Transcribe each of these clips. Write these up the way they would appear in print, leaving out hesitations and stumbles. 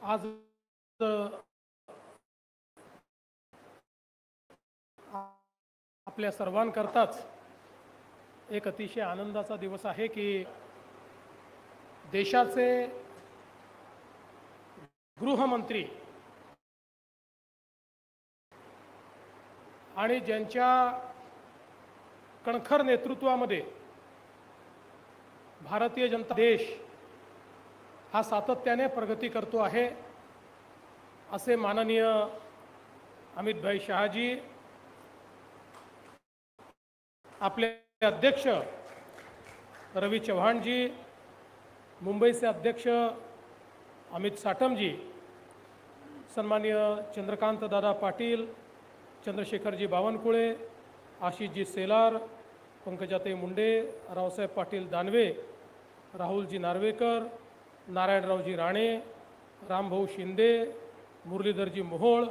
आज आपल्या सर्वांकरताच एक अतिशय आनंदाचा दिवस आहे की देशाचे गृहमंत्री आणि ज्यांच्या कणखर नेतृत्वामध्ये भारतीय जनता देश हा सातत्याने प्रगती करतो आहे असे माननीय अमित भाई शहाजी, आपले अध्यक्ष रवी चव्हाण जी, मुंबईचे अध्यक्ष अमित साटम जी, सन्माननीय चंद्रकांत दादा पाटील, चंद्रशेखरजी बावनकुळे, आशिषजी सेलार, पंकजाताई मुंडे, रावसाहेब पाटील दानवे, राहुलजी नार्वेकर, नारायणरावजी राणे, रामभाऊ शिंदे, मुरलीधरजी मोहोळ,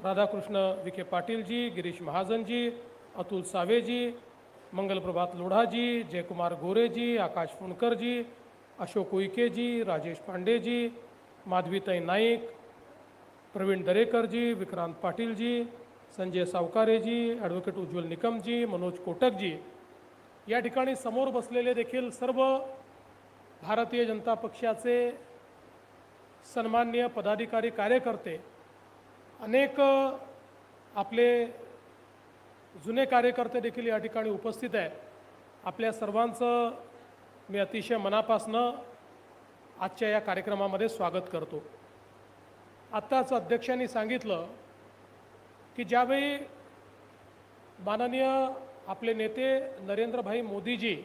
राधाकृष्ण विखे पाटीलजी, गिरीश महाजनजी, अतुल सावेजी, मंगलप्रभात लोढाजी, जयकुमार गोरेजी, आकाश फुंडकरजी, अशोक उईकेजी, राजेश पांडेजी, माधवीताई नाईक, प्रवीण दरेकरजी, विक्रांत पाटीलजी, संजय सावकारेजी, ॲडव्होकेट उज्ज्वल निकमजी, मनोज कोटकजी, या ठिकाणी समोर बसलेले देखील सर्व भारतीय जनता पक्षाचे सन्माननीय पदाधिकारी कार्यकर्ते, अनेक आपले जुने कार्यकर्ते देखील या ठिकाणी उपस्थित आहेत. आपल्या सर्वांचं मी अतिशय मनापासनं आजच्या या कार्यक्रमामध्ये स्वागत करतो. आत्ताच अध्यक्षांनी सांगितलं की ज्यावेळी माननीय आपले नेते नरेंद्रभाई मोदीजी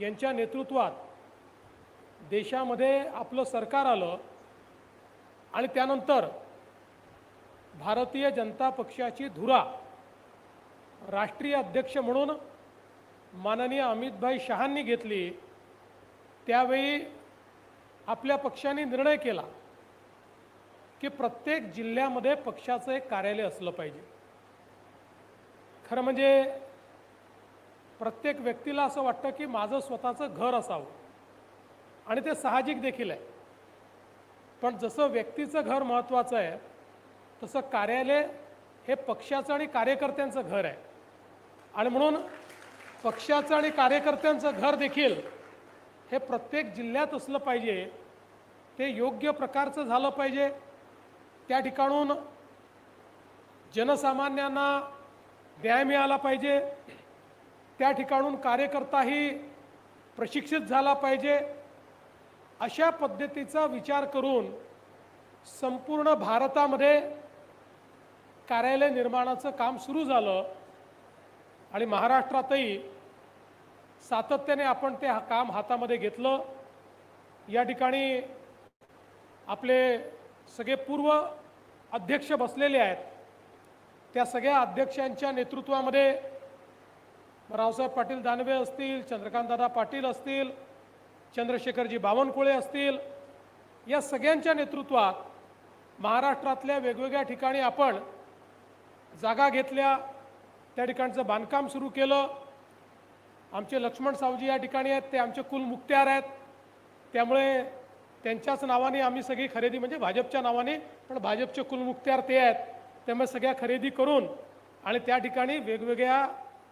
यांच्या नेतृत्वात देशामध्ये आपलं सरकार आलं आणि त्यानंतर भारतीय जनता पक्षाची धुरा राष्ट्रीय अध्यक्ष म्हणून माननीय अमितभाई शहांनी घेतली, त्यावेळी आपल्या पक्षाने निर्णय केला की प्रत्येक जिल्ह्यामध्ये पक्षाचं एक कार्यालय असलं पाहिजे. खरं म्हणजे प्रत्येक व्यक्तीला असं वाटतं की माझं स्वतःचं घर असावं आणि ते साहजिक देखील आहे. पण जसं व्यक्तीचं घर महत्त्वाचं आहे तसं कार्यालय हे पक्षाचं आणि कार्यकर्त्यांचं घर आहे. आणि म्हणून पक्षाचं आणि कार्यकर्त्यांचं घर देखील हे प्रत्येक जिल्ह्यात असलं पाहिजे, ते योग्य प्रकारचं झालं पाहिजे. त्या ठिकाणून जनसामान्यांना न्याय मिळाला पाहिजे, त्या ठिकाणून कार्यकर्ताही प्रशिक्षित झाला पाहिजे. अशा पद्धतीचा विचार करून संपूर्ण भारतामध्ये कार्यालय निर्माणाचं काम सुरू झालं आणि महाराष्ट्रातही सातत्याने आपण ते काम हातामध्ये घेतलं. या ठिकाणी आपले सगळे पूर्व अध्यक्ष बसलेले आहेत. त्या सगळ्या अध्यक्षांच्या नेतृत्वामध्ये रावसाहेब पाटील दानवे असतील, चंद्रकांतदादा पाटील असतील, चंद्रशेखरजी बावनकुळे असतील, या सगळ्यांच्या नेतृत्वात महाराष्ट्रातल्या वेगवेगळ्या ठिकाणी आपण जागा घेतल्या, त्या ठिकाणचं बांधकाम सुरू केलं. आमचे लक्ष्मण सावजी या ठिकाणी आहेत, ते आमचे कुल मुक्त्यार आहेत, त्यामुळे त्यांच्याच नावाने आम्ही सगळी खरेदी, म्हणजे भाजपच्या नावाने, पण भाजपचे कुल मुक्त्यार ते आहेत, त्यामुळे सगळ्या खरेदी करून आणि त्या ठिकाणी वेगवेगळ्या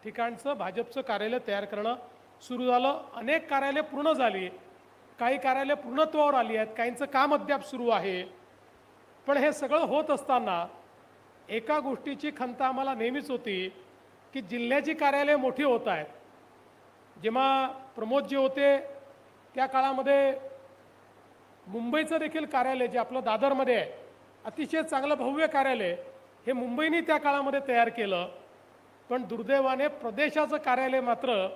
ठिकाणचं भाजपचं कार्यालय तयार करणं सुरू झालं. अनेक कार्यालय पूर्ण झाली, काही कार्यालय पूर्णत्वावर आली आहेत, काहींचं काम अद्याप सुरू आहे. पण हे सगळं होत असताना एका गोष्टीची खंत आम्हाला नेहमीच होती की जिल्ह्याची कार्यालय मोठी होत आहेत. जेव्हा प्रमोदजी होते त्या काळामध्ये मुंबईचं देखील कार्यालय जे आपलं दादरमध्ये आहे, अतिशय चांगलं भव्य कार्यालय, हे मुंबईने त्या काळामध्ये तयार केलं. पण दुर्दैवाने प्रदेशाचं कार्यालय मात्र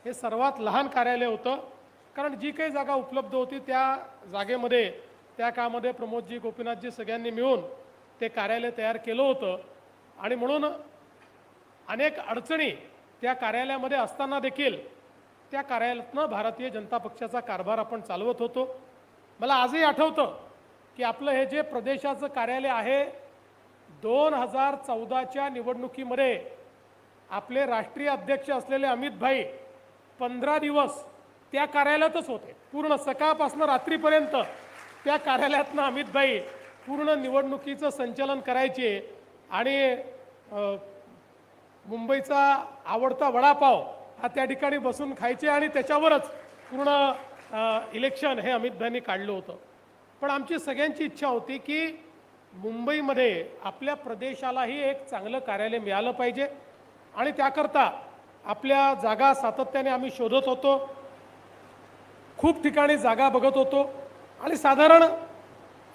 हे सर्वात लहान कार्यालय होतं, कारण जी काही जागा उपलब्ध होती त्या जागेमध्ये त्या काळामध्ये प्रमोदजी, गोपीनाथजी सगळ्यांनी मिळून ते कार्यालय तयार केलं होतं. आणि म्हणून अनेक अडचणी त्या कार्यालयामध्ये असताना देखील त्या कार्यालयातनं भारतीय जनता पक्षाचा कारभार आपण चालवत होतो. मला आजही आठवतं की आपलं हे जे प्रदेशाचं कार्यालय आहे, 2014च्या निवडणुकीमध्ये आपले राष्ट्रीय अध्यक्ष असलेले अमित भाई 15 दिवस त्या कार्यालयातच होते. पूर्ण सकाळपासून रात्रीपर्यंत त्या कार्यालयातनं अमितभाई पूर्ण निवडणुकीचं संचालन करायचे आणि मुंबईचा आवडता वडापाव हा त्या ठिकाणी बसून खायचे आणि त्याच्यावरच पूर्ण इलेक्शन हे अमितभाईंनी काढलं होतं. पण आमची सगळ्यांची इच्छा होती की मुंबईमध्ये आपल्या प्रदेशालाही एक चांगलं कार्यालय मिळालं पाहिजे आणि त्याकरता आपल्या जागा सातत्याने आम्ही शोधत होतो. खूप ठिकाणी जागा बघत होतो आणि साधारण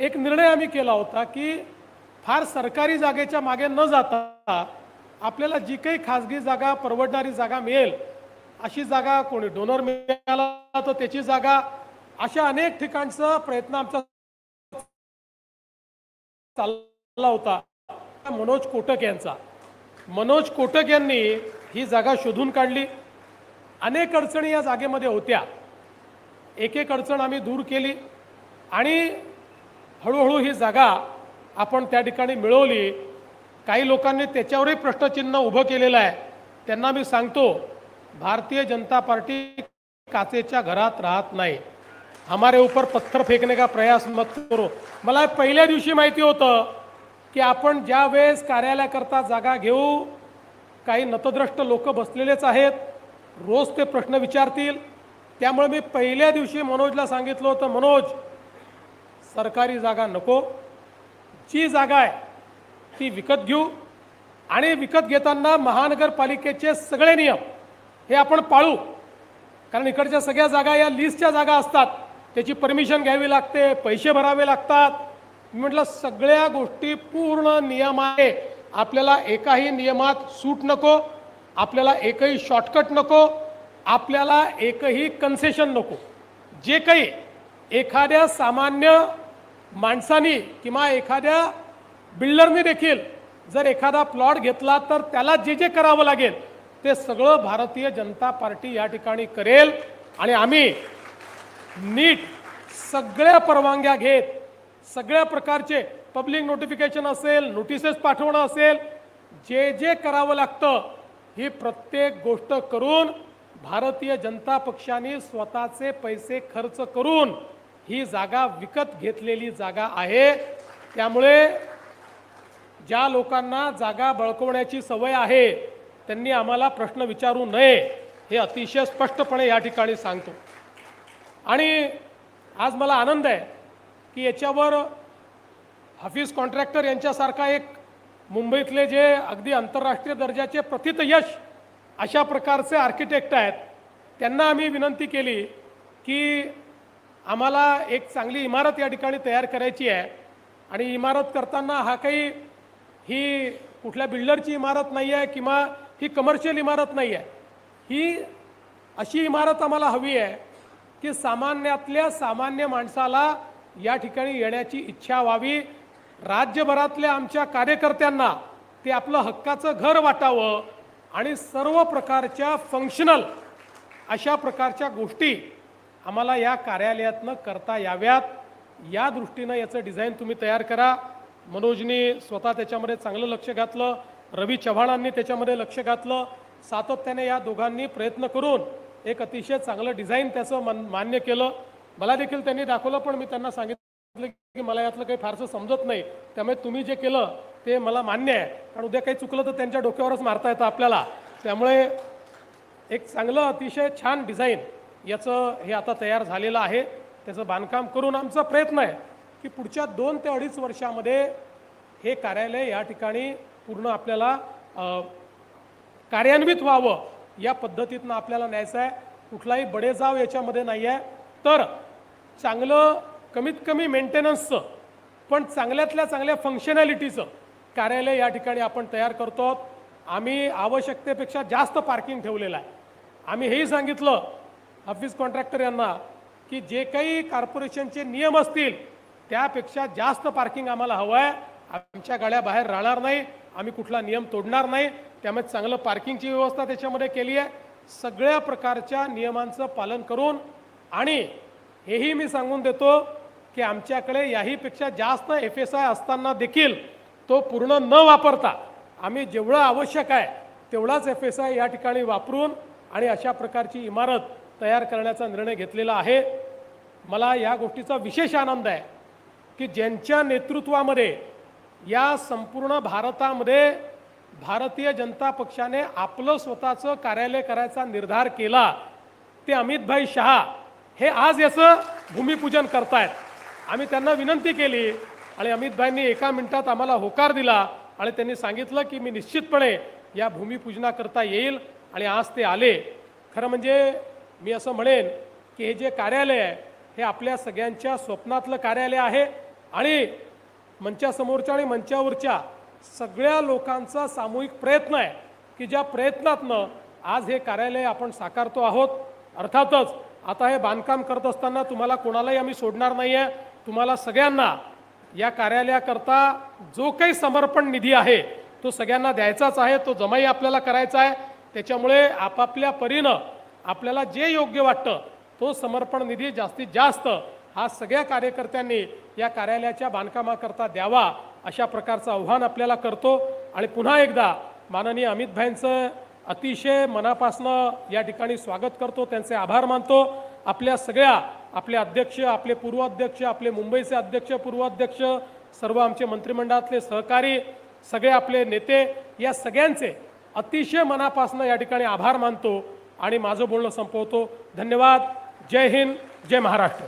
एक निर्णय आम्ही केला होता की फार सरकारी जागेच्या मागे न जाता आपल्याला जी काही खाजगी जागा परवडणारी जागा मिळेल अशी जागा, कोणी डोनर मिळाला तर त्याची जागा, अशा अनेक ठिकाणचा प्रयत्न आमचा चालला होता. मनोज कोटक यांनी ही जागा शोधून काढली. अनेक अडचणी या जागेमध्ये होत्या. एक एक अडचण आम्ही दूर केली आणि हळूहळू ही जागा आपण त्या ठिकाणी मिळवली. काही लोकांनी त्याच्यावरही प्रश्नचिन्ह उभं केलेलं आहे. त्यांना मी सांगतो, भारतीय जनता पार्टी काचेच्या घरात राहत नाही. हमारे ऊपर पत्थर फेकने का प्रयास मत करो. मला पहिल्या दिवशी माहिती होतं की आपण ज्या वेळेस कार्यालयाकरता जागा घेऊ, काही नतद्रष्ट लोक बसलेलेच आहेत, रोज ते प्रश्न विचारतील. त्यामुळे मी पहिल्या दिवशी मनोजला सांगितलं होतं, मनोज, सरकारी जागा नको, जी जागा आहे ती विकत घेऊ आणि विकत घेताना महानगरपालिकेचे सगळे नियम हे आपण पाळू. कारण इकडच्या सगळ्या जागा या लिस्टच्या जागा असतात, त्याची परमिशन घ्यावी लागते, पैसे भरावे लागतात. मी म्हटलं सगळ्या गोष्टी पूर्ण नियम आहे. आपल्याला एकाही नियमात सूट नको, आपल्याला एकही शॉर्टकट नको, आपल्याला एकही कन्सेशन नको. जे काही एखाद्या सामान्य माणसानी किंवा एखाद्या बिल्डरने देखील जर एखादा प्लॉट घेतला तर त्याला जे जे करावं लागेल ते सगळं भारतीय जनता पार्टी या ठिकाणी करेल. आणि आम्ही नीट सगळ्या परवानग्या घेत, सगळ्या प्रकारचे पब्लिक नोटिफिकेशन असेल, नोटिसेस पाठवणं असेल, जे जे करावं लागतं ही प्रत्येक गोष्ट करून भारतीय जनता पक्षाने स्वतःचे पैसे खर्च करून ही जागा विकत घेतलेली जागा आहे. त्यामुळे ज्या लोकांना जागा बळकवण्याची सवय आहे त्यांनी आम्हाला प्रश्न विचारू नये हे अतिशय स्पष्टपणे या ठिकाणी सांगतो. आणि आज मला आनंद आहे की याच्यावर हाफिज कॉन्ट्रॅक्टर यांच्यासारखा एक मुंबईतले जे अगदी आंतरराष्ट्रीय दर्जाचे प्रथितयश अशा प्रकारचे आर्किटेक्ट आहेत, त्यांना आम्ही विनंती केली की आम्हाला एक चांगली इमारत या ठिकाणी तयार करायची आहे. आणि इमारत करताना हा काही ही कुठल्या बिल्डरची इमारत नाही आहे किंवा ही कमर्शियल इमारत नाही आहे. ही अशी इमारत आम्हाला हवी आहे की सामान्यातल्या सामान्य माणसाला या ठिकाणी येण्याची इच्छा व्हावी. राज्यभरातल्या आमच्या कार्यकर्त्यांना ते आपलं हक्काचं घर वाटावं आणि सर्व प्रकारच्या फंक्शनल अशा प्रकारच्या गोष्टी आम्हाला या कार्यालयातनं करता याव्यात. या दृष्टीनं याचं डिझाईन तुम्ही तयार करा. मनोजनी स्वतः त्याच्यामध्ये चांगलं लक्ष घातलं, रवी चव्हाणांनी त्याच्यामध्ये लक्ष घातलं. सातत्याने या दोघांनी प्रयत्न करून एक अतिशय चांगलं डिझाईन त्याचं मान्य केलं. मला देखील त्यांनी दाखवलं, पण मी त्यांना सांगितलं की मला यातलं काही फारसं समजत नाही, त्यामुळे तुम्ही जे केलं ते मला मान्य आहे. कारण उद्या काही चुकलं तर त्यांच्या डोक्यावरच मारता येतं आपल्याला. त्यामुळे एक चांगलं अतिशय छान डिझाईन याचं हे आता तयार झालेलं आहे. त्याचं बांधकाम करून आमचा प्रयत्न आहे की पुढच्या 2 ते 2.5 वर्षामध्ये हे कार्यालय या ठिकाणी पूर्ण आपल्याला कार्यान्वित व्हावं या पद्धतीतनं आपल्याला न्यायचं आहे. कुठलाही बडेजाव याच्यामध्ये नाही आहे. तर चांगलं कमीत कमी मेंटेनन्सचं पण चांगल्यातल्या चांगल्या फंक्शनॅलिटीचं कार्यालय या ठिकाणी आपण तयार करतो. आम्ही आवश्यकतेपेक्षा जास्त पार्किंग ठेवलेलं आहे. आम्ही हेही सांगितलं हाफिज कॉन्ट्रॅक्टर यांना की जे काही कॉर्पोरेशनचे नियम असतील त्यापेक्षा जास्त पार्किंग आम्हाला हवं आहे. आमच्या गाड्या बाहेर राहणार नाही, आम्ही कुठला नियम तोडणार नाही. त्यामुळे चांगलं पार्किंगची व्यवस्था त्याच्यामध्ये केली आहे. सगळ्या प्रकारच्या नियमांचं पालन करून आणि हेही मी सांगून देतो की आमच्याकडे याहीपेक्षा जास्त FSI असताना देखील तो पूर्ण न वापरता आम्ही जेवढं आवश्यक आहे तेवढाच FSI या ठिकाणी वापरून आणि अशा प्रकारची इमारत तयार करण्याचा निर्णय घेतलेला आहे. मला या गोष्टीचा विशेष आनंद आहे की ज्यांच्या नेतृत्वामध्ये या संपूर्ण भारतामध्ये भारतीय जनता पक्षाने आपलं स्वतःचं कार्यालय करायचा निर्धार केला, ते अमितभाई शहा हे आज याचं भूमिपूजन करतायत। आम्ही त्यांना विनंती केली आणि अमितभाईंनी 1 मिनिटात आम्हाला होकार दिला आणि त्यांनी सांगितलं की मी निश्चितपणे या भूमिपूजनाकरता येईल आणि आज ते आले। खरं म्हणजे मी असं म्हणेन की हे जे कार्यालय आहे हे आपल्या सगळ्यांच्या स्वप्नातलं कार्यालय आहे आणि मंचासमोरच्या आणि मंचावरच्या सगळ्या लोकांचा सामूहिक प्रयत्न आहे की ज्या प्रयत्नातनं आज हे कार्यालय आपण साकारतो आहोत। अर्थातच आता हे बांधकाम करत असताना तुम्हाला कोणालाही आम्ही सोडणार नाही आहे। तुम्हाला सगळ्यांना या कार्यालयाकरता जो काही समर्पण निधी आहे तो सगळ्यांना द्यायचाच आहे, तो जमाही आपल्याला करायचा आहे। त्याच्यामुळे आपापल्या परीनं आपल्याला जे योग्य वाटतं तो समर्पण निधी जास्तीत जास्त हा सगळ्या कार्यकर्त्यांनी या कार्यालयाच्या बांधकामाकरता द्यावा, अशा प्रकारचं आव्हान आपल्याला करतो। आणि पुन्हा एकदा माननीय अमितभाईंचं अतिशय मनापासनं या ठिकाणी स्वागत करतो, त्यांचे आभार मानतो। आपल्या सगळ्या आपले अध्यक्ष, आपले पूर्व अध्यक्ष, आपले मुंबईचे अध्यक्ष, पूर्व अध्यक्ष, सर्व आमचे मंत्रिमंडळातले सहकारी, सगळे आपले नेते, या सगळ्यांचे अतिशय मनापासनं या ठिकाणी आभार मानतो आणि माझं बोलणं संपवतो। धन्यवाद। जय हिंद, जय महाराष्ट्र।